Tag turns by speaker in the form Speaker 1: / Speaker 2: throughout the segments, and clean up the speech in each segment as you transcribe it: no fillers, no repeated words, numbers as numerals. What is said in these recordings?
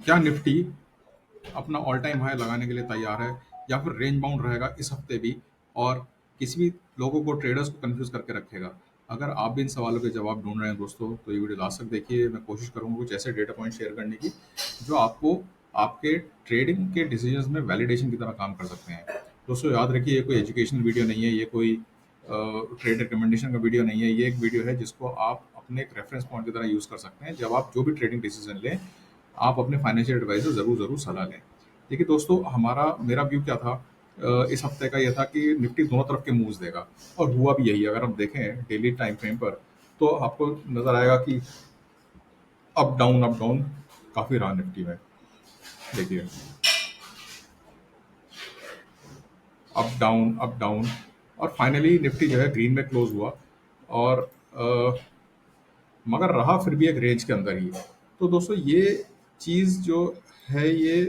Speaker 1: क्या निफ्टी अपना all time high लगाने के लिए तैयार है या फिर रेंज बाउंड रहेगा इस हफ्ते भी और किसी भी लोगों को ट्रेडर्स को कंफ्यूज करके रखेगा? अगर आप भी इन सवालों के जवाब ढूंढ रहे हैं दोस्तों तो ये वीडियो लास्ट तक देखिए। मैं कोशिश करूंगा कुछ ऐसे डेटा पॉइंट शेयर करने की जो आपको आपके ट्रेडिंग के डिसीजंस में वैलिडेशन की तरह काम कर सकते हैं। दोस्तों याद रखिए, ये कोई एजुकेशनल वीडियो नहीं है, ये कोई ट्रेड रिकमेंडेशन का वीडियो नहीं है। ये एक वीडियो है जिसको आप अपने एक रेफरेंस पॉइंट की तरह यूज़ कर सकते हैं जब आप जो भी ट्रेडिंग डिसीजन लें। आप अपने फाइनेंशियल एडवाइजर ज़रूर ज़रूर सलाह लें। देखिए दोस्तों, हमारा मेरा व्यू क्या था इस हफ्ते का, यह था कि निफ्टी दोनों तरफ के मूव्स देगा और हुआ भी यही। अगर हम देखें डेली टाइम फ्रेम पर तो आपको नज़र आएगा कि अप डाउन काफ़ी रहा निफ्टी में। देखिए, अप डाउन और फाइनली निफ्टी जो है ग्रीन में क्लोज हुआ और मगर रहा फिर भी एक रेंज के अंदर ही। तो दोस्तों ये चीज़ जो है ये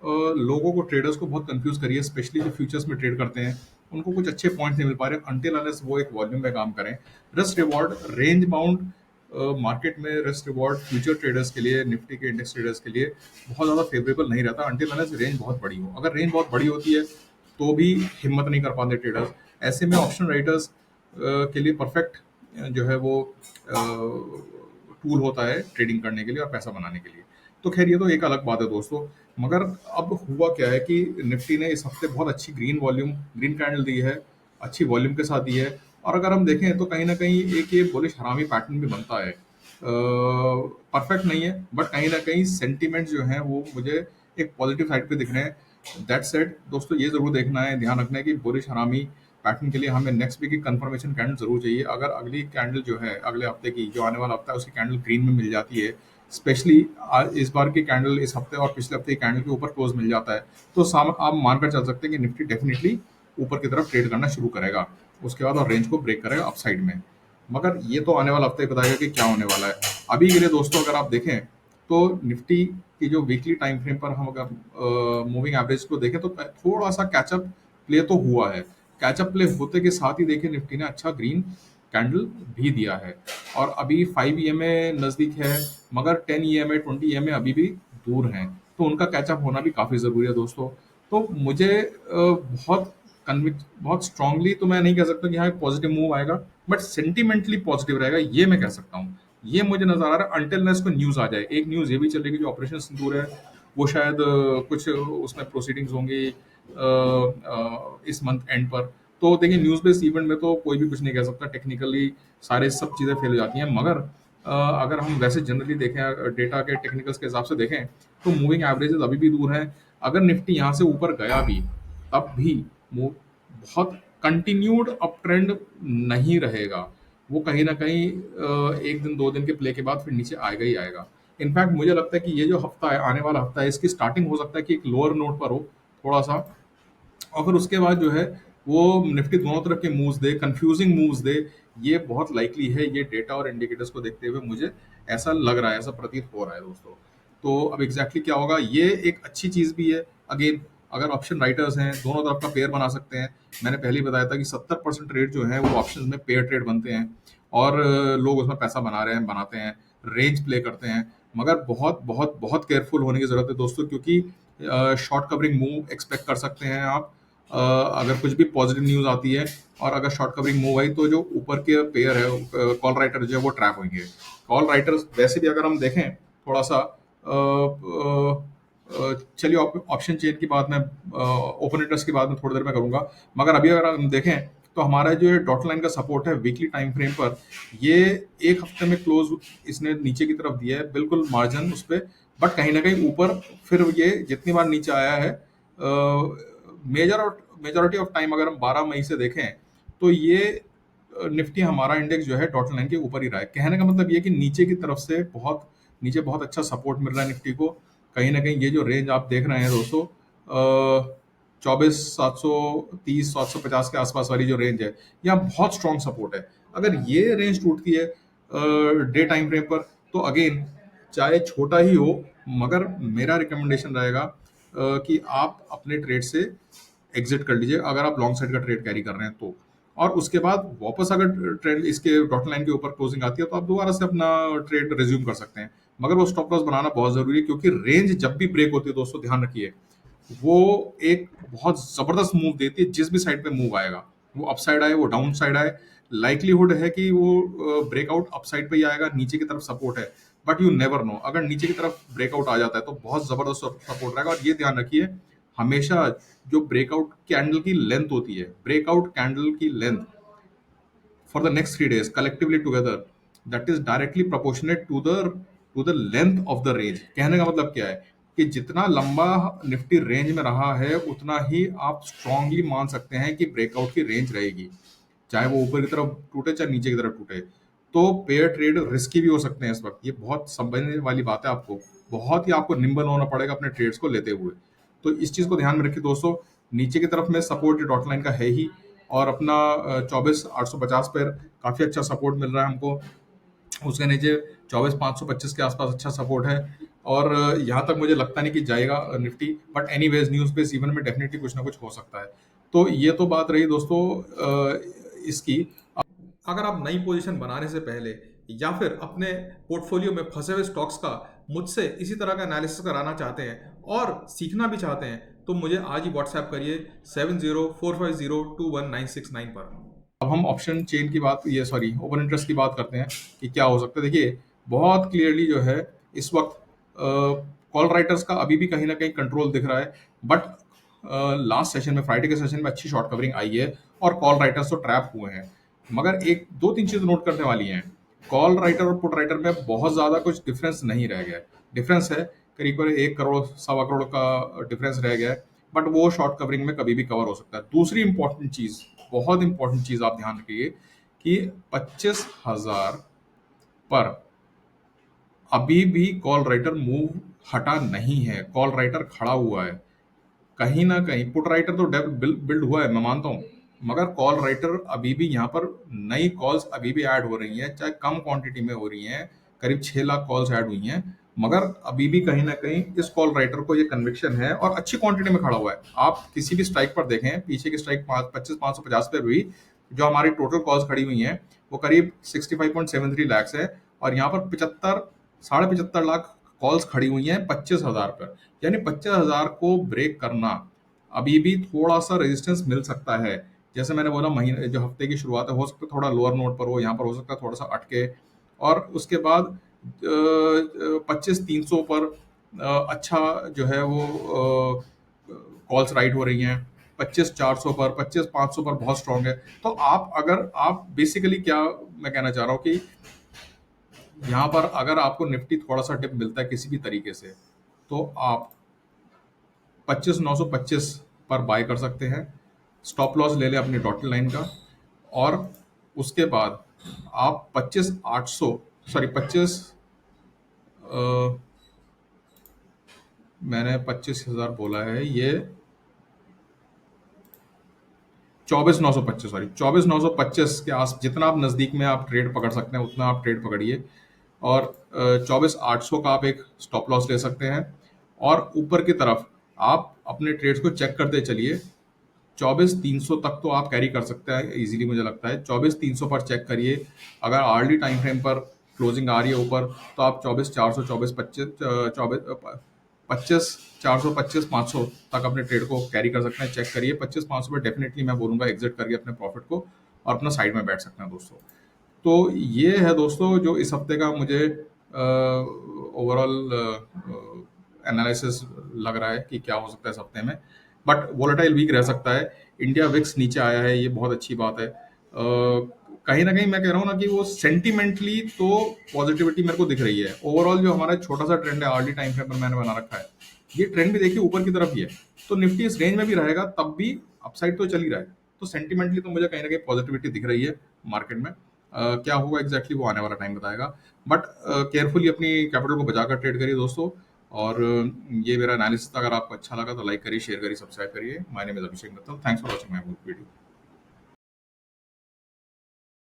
Speaker 1: लोगों को, ट्रेडर्स को बहुत कंफ्यूज करी है, स्पेशली जो फ्यूचर्स में ट्रेड करते हैं उनको कुछ अच्छे पॉइंट्स नहीं मिल पा रहे अनटिल अनलेस वो एक वॉल्यूम में काम करें। Risk reward range bound market में रिस्क रिवॉर्ड फ्यूचर ट्रेडर्स के लिए, निफ्टी के इंडेक्स ट्रेडर्स के लिए बहुत ज़्यादा फेवरेबल नहीं रहता अनटिल अनलेस रेंज बहुत बड़ी हो। अगर रेंज बहुत बड़ी होती है तो भी हिम्मत नहीं कर पाते ट्रेडर्स। ऐसे में ऑप्शन राइटर्स के लिए परफेक्ट जो है वो टूल होता है ट्रेडिंग करने के लिए और पैसा बनाने के लिए। तो खैर ये तो एक अलग बात है दोस्तों। मगर अब हुआ क्या है कि निफ्टी ने इस हफ्ते बहुत अच्छी ग्रीन कैंडल दी है, अच्छी वॉल्यूम के साथ दी है। और अगर हम देखें तो कहीं ना कहीं एक ये बुलिश हरामी पैटर्न भी बनता है। परफेक्ट नहीं है बट कहीं ना कहीं सेंटीमेंट जो है वो मुझे एक पॉजिटिव साइड पे दिख रहे हैं। दैट सेड दोस्तों, ये जरूर देखना है, ध्यान रखना है कि बुलिश हरामी पैटर्न के लिए हमें नेक्स्ट वीक की कंफर्मेशन कैंडल जरूर चाहिए। अगर अगली कैंडल जो है अगले हफ्ते की, जो आने वाला हफ्ता है, उसकी कैंडल ग्रीन में मिल जाती है, स्पेशली इस बार की कैंडल इस हफ्ते और पिछले हफ्ते की कैंडल के ऊपर क्लोज मिल जाता है, तो आप मानकर चल सकते हैं कि निफ्टी डेफिनेटली ऊपर की तरफ ट्रेड करना शुरू करेगा उसके बाद और रेंज को ब्रेक करेगा अपसाइड में। मगर ये तो आने वाला हफ्ता ही बताएगा कि क्या होने वाला है। अभी के लिए दोस्तों अगर आप देखें तो निफ्टी की जो वीकली टाइम फ्रेम पर हम अगर मूविंग एवरेज को देखें तो थोड़ा सा कैचअप प्ले तो हुआ है। कैचअप प्ले होते के साथ ही देखिए निफ्टी ने अच्छा ग्रीन कैंडल भी दिया है और अभी 5 ईएमए नजदीक है, मगर 10 ईएमए 20 ईएमए अभी भी दूर हैं, तो उनका कैचअप होना भी काफी जरूरी है दोस्तों। तो मुझे बहुत स्ट्रांगली तो मैं नहीं कह सकता कि हाँ एक पॉजिटिव मूव आएगा, बट सेंटिमेंटली पॉजिटिव रहेगा ये मैं कह सकता हूँ। ये मुझे नजर आ रहा है अनटिल नेक्स्ट को न्यूज आ जाए। एक न्यूज ये भी चलेगी जो ऑपरेशन सिंदूर है वो शायद कुछ उसमें प्रोसीडिंग्स होंगी इस मंथ एंड पर। तो देखिए न्यूज बेस्ड इवेंट में तो कोई भी कुछ नहीं कह सकता, टेक्निकली सारे सब चीजें फेल हो जाती हैं। मगर अगर हम वैसे जनरली देखें, डेटा के टेक्निकल्स के हिसाब से देखें तो मूविंग एवरेजेस अभी भी दूर हैं। अगर निफ्टी यहाँ से ऊपर गया भी तब भी बहुत कंटिन्यूड अप ट्रेंड नहीं रहेगा। वो कहीं ना कहीं एक दिन दो दिन के प्ले के बाद फिर नीचे आएगा ही आएगा। इनफैक्ट मुझे लगता है कि ये जो हफ्ता है, आने वाला हफ्ता है, इसकी स्टार्टिंग हो सकता है कि एक लोअर नोट पर हो थोड़ा सा, और फिर उसके बाद जो है वो निफ्टी दोनों तरफ के मूव्स दे, कंफ्यूजिंग मूव्स दे। ये बहुत लाइकली है, ये डेटा और इंडिकेटर्स को देखते हुए मुझे ऐसा लग रहा है, ऐसा प्रतीत हो रहा है दोस्तों। तो अब एग्जैक्टली क्या होगा, ये एक अच्छी चीज भी है। अगेन, अगर ऑप्शन राइटर्स हैं दोनों तरफ का पेयर बना सकते हैं। मैंने पहले ही बताया था कि 70% ट्रेड जो है वो ऑप्शन में पेयर ट्रेड बनते हैं और लोग उसमें पैसा बना रहे हैं, बनाते हैं, रेंज प्ले करते हैं। मगर बहुत बहुत बहुत केयरफुल होने की जरूरत है दोस्तों, क्योंकि शॉर्ट कवरिंग मूव एक्सपेक्ट कर सकते हैं आप अगर कुछ भी पॉजिटिव न्यूज आती है। और अगर शॉर्ट कवरिंग मूव आई तो जो ऊपर के पेयर है कॉल राइटर जो है वो ट्रैप होंगे। कॉल राइटर्स वैसे भी अगर हम देखें थोड़ा सा चलिए ऑप्शन चेन की बात मैं ओपन इंटरेस्ट की बात में थोड़ी देर में करूंगा। मगर अभी अगर हम देखें तो हमारा जो ये डॉट लाइन का सपोर्ट है वीकली टाइम फ्रेम पर, ये एक हफ्ते में क्लोज इसने नीचे की तरफ दिया है, बिल्कुल मार्जिन उस पर, बट कहीं ना कहीं ऊपर फिर ये जितनी बार नीचे आया है मेजॉरिटी ऑफ टाइम अगर हम 12 मई से देखें तो ये निफ्टी हमारा इंडेक्स जो है डॉट लाइन के ऊपर ही रहा है। कहने का मतलब ये कि नीचे की तरफ से नीचे बहुत अच्छा सपोर्ट मिल रहा है निफ्टी को। कहीं ना कहीं ये जो रेंज आप देख रहे हैं दोस्तों 24,730 750 के आसपास वाली जो रेंज है, यहाँ बहुत स्ट्रॉन्ग सपोर्ट है। अगर ये रेंज टूटती है डे टाइम फ्रेम पर तो अगेन चाहे छोटा ही हो, मगर मेरा रिकमेंडेशन रहेगा कि आप अपने ट्रेड से एग्जिट कर लीजिए अगर आप लॉन्ग साइड का ट्रेड कैरी कर रहे हैं तो। और उसके बाद वापस अगर ट्रेंड इसके डॉट लाइन के ऊपर क्लोजिंग आती है तो आप दोबारा से अपना ट्रेड रिज्यूम कर सकते हैं। मगर वो स्टॉप लॉस बनाना बहुत जरूरी है, क्योंकि रेंज जब भी ब्रेक होती है दोस्तों, ध्यान रखिए, वो एक बहुत जबरदस्त मूव देती है। जिस भी साइड पे मूव आएगा, वो अप साइड आए, वो डाउन साइड आए, लाइकलीहुड है कि वो ब्रेकआउट अप साइड पे ही आएगा, नीचे की तरफ सपोर्ट है। बट यू नेवर नो, अगर नीचे की तरफ ब्रेकआउट आ जाता है तो बहुत जबरदस्त सपोर्ट रहेगा। और ये ध्यान रखिए, हमेशा जो ब्रेकआउट कैंडल की लेंथ होती है, ब्रेकआउट कैंडल की length for the next 3 days collectively together, that is directly proportionate to the length of the range। कहने का मतलब क्या है कि जितना लंबा निफ्टी रेंज में रहा है, उतना ही आप स्ट्रांगली मान सकते हैं कि ब्रेकआउट की रेंज रहेगी, चाहे वो ऊपर की तरफ टूटे चाहे नीचे की तरफ टूटे। तो पेयर ट्रेड रिस्की भी हो सकते हैं इस वक्त, ये बहुत समझने वाली बात है। आपको बहुत ही आपको निम्बल होना पड़ेगा अपने ट्रेड्स को लेते हुए। तो इस चीज को ध्यान में रखिए दोस्तों। नीचे की तरफ में सपोर्ट डॉट लाइन का है ही, और अपना 24,850 पर काफी अच्छा सपोर्ट मिल रहा है हमको। उसके नीचे 24,525 के आसपास अच्छा सपोर्ट है। और यहाँ तक मुझे लगता नहीं कि जाएगा Nifty, but anyways news base even में डेफिनेटली कुछ ना कुछ हो सकता है। तो ये तो बात रही दोस्तों इसकी। अगर आप नई पोजीशन बनाने से पहले या फिर अपने पोर्टफोलियो में फंसे हुए स्टॉक्स का मुझसे इसी तरह का एनालिसिस कराना चाहते हैं और सीखना भी चाहते हैं, तो मुझे आज ही व्हाट्सएप करिए 7045021969 पर। अब हम ऑप्शन चेन की बात, ये सॉरी ओपन इंटरेस्ट की बात करते हैं कि क्या हो सकता है। देखिए, बहुत क्लियरली जो है इस वक्त कॉल राइटर्स का अभी भी कहीं ना कहीं कंट्रोल दिख रहा है। बट लास्ट सेशन में, फ्राइडे के सेशन में अच्छी शॉर्ट कवरिंग आई है और कॉल राइटर्स तो ट्रैप हुए हैं। मगर एक दो तीन चीज नोट करने वाली हैं। कॉल राइटर और पुट राइटर में बहुत ज्यादा कुछ डिफरेंस नहीं रह गया है। डिफरेंस है करीब करीब 1 करोड़ 1.25 करोड़ का डिफरेंस रह गया है, बट वो शॉर्ट कवरिंग में कभी भी कवर हो सकता है। दूसरी इंपॉर्टेंट चीज, बहुत इंपॉर्टेंट चीज आप ध्यान रखिए कि 25,000 पर अभी भी कॉल राइटर मूव हटा नहीं है, कॉल राइटर खड़ा हुआ है। कहीं ना कहीं पुट राइटर तो बिल्ड हुआ है, मैं मानता हूँ, मगर कॉल राइटर अभी भी यहाँ पर नई कॉल्स अभी भी ऐड हो रही हैं, चाहे कम क्वांटिटी में हो रही हैं। करीब 6 लाख कॉल्स ऐड हुई हैं, मगर अभी भी कहीं ना कहीं इस कॉल राइटर को ये कन्विक्शन है और अच्छी क्वांटिटी में खड़ा हुआ है। आप किसी भी स्ट्राइक पर देखें, पीछे की स्ट्राइक 25,550 पे हुई, जो हमारी टोटल कॉल्स खड़ी हुई हैं वो करीब 65.73 लैक्स है। और यहाँ पर 75 साढ़े 75 लाख कॉल्स खड़ी हुई हैं 25,000 पर। यानी 25,000 को ब्रेक करना अभी भी थोड़ा सा रेजिस्टेंस मिल सकता है। जैसे मैंने बोला, महीने जो हफ्ते की शुरुआत है, हो सकता है थोड़ा लोअर नोट पर हो, यहाँ पर हो सकता है थोड़ा सा अटके। और उसके बाद 25,300 पर अच्छा जो है वो कॉल्स राइट हो रही हैं। 25,400 पर, 25,500 पर बहुत स्ट्रांग है। तो आप, अगर आप बेसिकली, क्या मैं कहना चाह रहा हूँ कि यहाँ पर अगर आपको निफ्टी थोड़ा सा डिप मिलता है किसी भी तरीके से, तो आप 25,925 पर बाय कर सकते हैं। स्टॉप लॉस ले लें अपनी डॉटेड लाइन का। और उसके बाद आप 25,800, सॉरी 25, मैंने 25,000 बोला है, ये 24,925, सॉरी 24,925 के आस, जितना आप नज़दीक में आप ट्रेड पकड़ सकते हैं उतना आप ट्रेड पकड़िए। और 24,800 का आप एक स्टॉप लॉस ले सकते हैं। और ऊपर की तरफ आप अपने ट्रेड्स को चेक करते चलिए। 24,300 तक तो आप कैरी कर सकते हैं इजीली, मुझे लगता है। 24,300 पर चेक करिए। अगर आर्ली टाइम फ्रेम पर क्लोजिंग आ रही है ऊपर, तो आप 24,400, 25,400, 25,500 तक अपने ट्रेड को कैरी कर सकते हैं। चेक करिए 25,500 पर डेफिनेटली मैं बोलूंगा एग्जिट करिए अपने प्रॉफिट को और अपना साइड में बैठ सकते हैं दोस्तों। तो ये है दोस्तों जो इस हफ्ते का मुझे ओवरऑल एनालिसिस लग रहा है कि क्या हो सकता है इस हफ्ते में। बट वोलेटाइल वीक रह सकता है। इंडिया विक्स नीचे आया है, ये बहुत अच्छी बात है। कहीं ना कहीं मैं कह रहा हूँ ना कि वो सेंटिमेंटली तो पॉजिटिविटी मेरे को दिख रही है। ओवरऑल जो हमारा छोटा सा ट्रेंड है आर्ली टाइम फ्रेम पर मैंने बना रखा है, ये ट्रेंड भी देखिए ऊपर की तरफ ही है। तो निफ्टी इस रेंज में भी रहेगा, तब भी अपसाइड तो चल ही रहा है। तो सेंटिमेंटली तो मुझे कहीं ना कहीं पॉजिटिविटी दिख रही है मार्केट में। क्या होगा एग्जैक्टली वो आने वाला टाइम बताएगा। बट केयरफुली अपनी कैपिटल को बचाकर ट्रेड करिए दोस्तों। और ये मेरा एनालिसिस था। अगर आपको अच्छा लगा तो लाइक करिए, शेयर करिए, सब्सक्राइब करिए। My name is Abhishek Mittal. Thanks for watching my video.